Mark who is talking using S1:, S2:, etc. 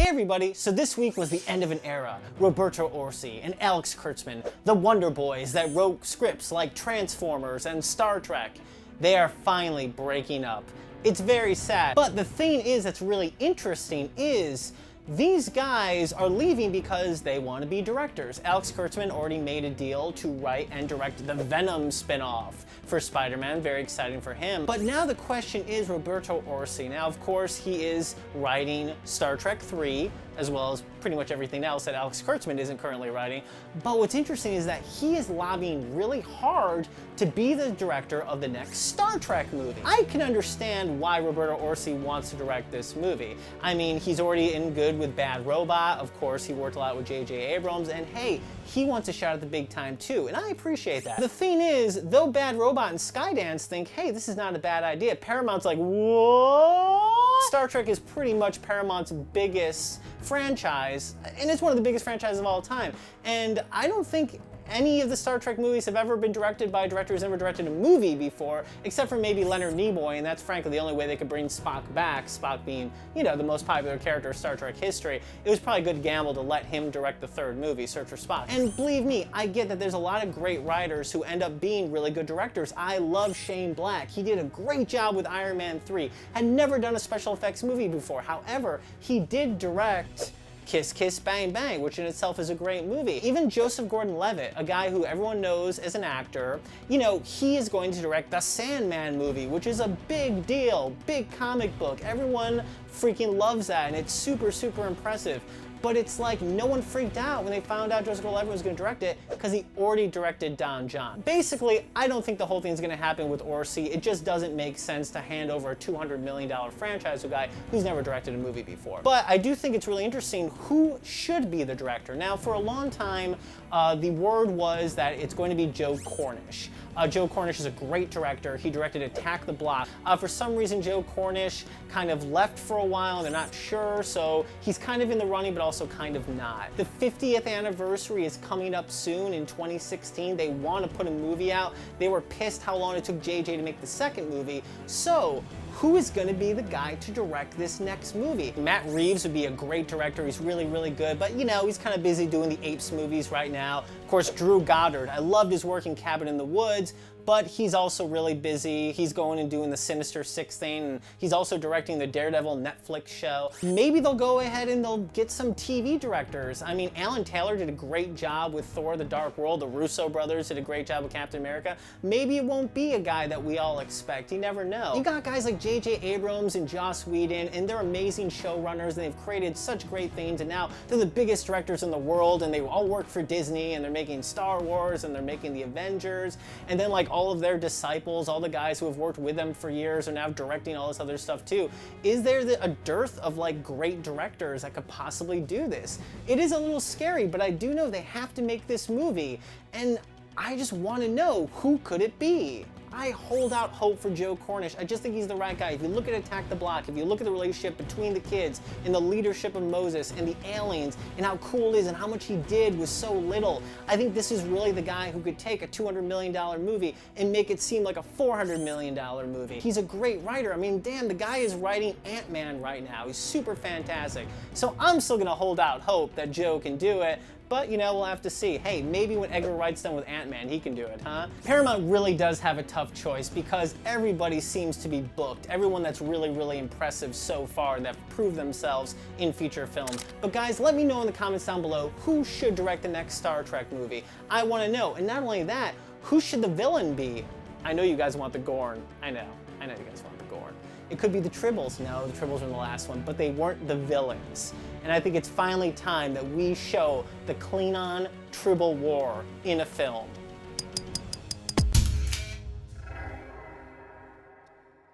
S1: everybody, so this week was the end of an era. Roberto Orci and Alex Kurtzman, the Wonder Boys that wrote scripts like Transformers and Star Trek, they are finally breaking up. It's very sad, but the thing is that's really interesting is these guys are leaving because they want to be directors. Alex Kurtzman already made a deal to write and direct the Venom spin-off for Spider-Man, very exciting for him. But now the question is Roberto Orci. Now, of course, he is writing Star Trek 3, as well as pretty much everything else that Alex Kurtzman isn't currently writing. But what's interesting is that he is lobbying really hard to be the director of the next Star Trek movie. I can understand why Roberto Orci wants to direct this movie. I mean, he's already in good with Bad Robot. Of course, he worked a lot with J.J. Abrams, and hey, he wants a shot at the big time too, and I appreciate that. The thing is, though Bad Robot and Skydance think, hey, this is not a bad idea, Paramount's like, what? Star Trek is pretty much Paramount's biggest franchise, and it's one of the biggest franchises of all time. And I don't think any of the Star Trek movies have ever been directed by a director who's never directed a movie before, except for maybe Leonard Nimoy, and that's frankly the only way they could bring Spock back, Spock being, you know, the most popular character of Star Trek history. It was probably a good gamble to let him direct the third movie, Search for Spock. And believe me, I get that there's a lot of great writers who end up being really good directors. I love Shane Black. He did a great job with Iron Man 3. Had never done a special effects movie before. However, he did direct Kiss Kiss Bang Bang, which in itself is a great movie. Even Joseph Gordon-Levitt, a guy who everyone knows as an actor, you know, he is going to direct the Sandman movie, which is a big deal, big comic book. Everyone freaking loves that, and it's super, super impressive. But it's like no one freaked out when they found out Joseph Gordon-Levitt was going to direct it because he already directed Don John. Basically, I don't think the whole thing's going to happen with Orci. It just doesn't make sense to hand over a $200 million franchise to a guy who's never directed a movie before. But I do think it's really interesting who should be the director. Now, for a long time, the word was that it's going to be Joe Cornish. Joe Cornish is a great director. He directed Attack the Block. For some reason, Joe Cornish kind of left for a while, and they're not sure, so he's kind of in the running, but also kind of not. The 50th anniversary is coming up soon in 2016. They want to put a movie out. They were pissed how long it took JJ to make the second movie. So who is going to be the guy to direct this next movie? Matt Reeves would be a great director. He's really, really good, but you know, he's kind of busy doing the Apes movies right now. Of course, Drew Goddard. I loved his work in Cabin in the Woods, but he's also really busy. He's going and doing the Sinister Six thing, and he's also directing the Daredevil Netflix show. Maybe they'll go ahead and they'll get some TV directors. I mean, Alan Taylor did a great job with Thor: The Dark World. The Russo brothers did a great job with Captain America. Maybe it won't be a guy that we all expect. You never know. You got guys like J.J. Abrams and Joss Whedon, and they're amazing showrunners, and they've created such great things, and now they're the biggest directors in the world, and they all work for Disney, and they're making Star Wars, and they're making the Avengers, and then like all of their disciples, all the guys who have worked with them for years are now directing all this other stuff too. Is there a dearth of like great directors that could possibly do this? It is a little scary, but I do know they have to make this movie, and I just want to know, who could it be? I hold out hope for Joe Cornish. I just think he's the right guy. If you look at Attack the Block, if you look at the relationship between the kids and the leadership of Moses and the aliens and how cool it is and how much he did with so little, I think this is really the guy who could take a $200 million movie and make it seem like a $400 million movie. He's a great writer. I mean, damn, the guy is writing Ant-Man right now. He's super fantastic. So I'm still gonna hold out hope that Joe can do it. But, you know, we'll have to see. Hey, maybe when Edgar Wright's done with Ant-Man, he can do it, huh? Paramount really does have a tough choice because everybody seems to be booked. Everyone that's really, really impressive so far that proved themselves in feature films. But guys, let me know in the comments down below who should direct the next Star Trek movie. I want to know. And not only that, who should the villain be? I know you guys want the Gorn. I know you guys want the Gorn. It could be the Tribbles. No, the Tribbles were in the last one, but they weren't the villains. And I think it's finally time that we show the Klingon Tribble War in a film.